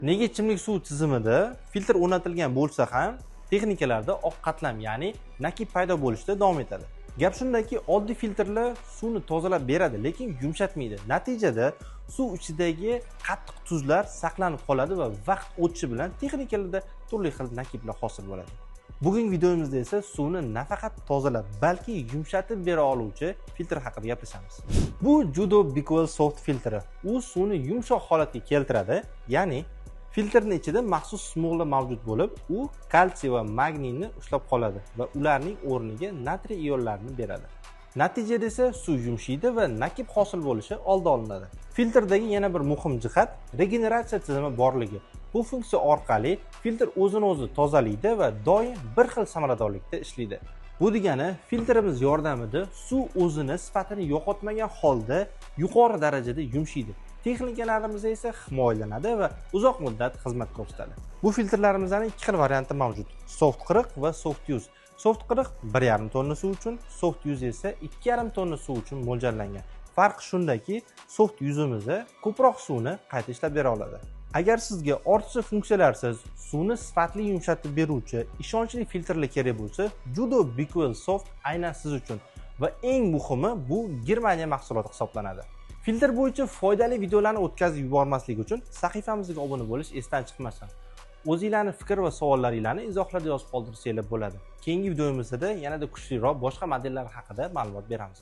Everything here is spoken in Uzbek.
Nega ichimlik suv tizimida filtr o'rnatilgan bo'lsa ham, texnikalarda oq qatlam, ya'ni nakib paydo bo'lishda davom etadi. Gap shundaki, oddiy filtrlar suvni tozalab beradi, lekin yumshatmaydi. Natijada suv ichidagi qattiq tuzlar saqlanib qoladi va vaqt o'tishi bilan texnikalarda turli xil nakiblar hosil bo'ladi. Bugungi videomizda esa suvni nafaqat tozalab, balki yumshatib bera oluvchi filtr haqida gaplashamiz. Bu Judo Bickwell Soft filtri. U suvni yumshoq holatga keltiradi, ya'ni filtrning ichida maxsus smog'lar mavjud bo'lib, u kalsiy va magniyni ushlab qoladi va ularning o'rniga natriy ionlarini beradi. Natijada esa suv yumshaydi va nakib hosil bo'lishi oldi olinadi. Filtrdagi yana bir muhim jihat regeneratsiya tizimi borligi. Bu funksiya orqali filtr o'zini o'zi tozalaydi va doim bir xil samaradorlikda ishlaydi. Bu degani, filtrimiz yordamida suv o'zini sifatini yo'qotmagan holda yuqori darajada yumshaydi. Texnikalarimiz esa himoyalanadi va uzoq muddat xizmat ko'rsatadi. Bu filtrlarimizning ikki xil varianti mavjud: soft 40 va soft 100. Soft 40 1,5 tonna suv uchun, soft 100 esa 2,5 tonna suv uchun mo'ljallangan. Farqi shundaki, soft 100imizda ko'proq suvni qayta ishlab bera oladi. Agar sizga ortiqcha funksiyalarsiz, suvni sifatli yumshatib beruvchi ishonchli filtrlar kerak bo'lsa, Judo Bickwell Soft aynan siz uchun. Va eng muhimi, bu Germaniya mahsuloti hisoblanadi. Filtr bo'yicha foydali videolarni o'tkazib yubormaslik uchun sahifamizga obuna bo'lish esdan chiqmasin. O'zingizlarning fikr va savollaringizni izohlarda yozib qoldirsanglar bo'ladi. Keyingi videomizda yanada kuchliroq boshqa modellar haqida ma'lumot beramiz.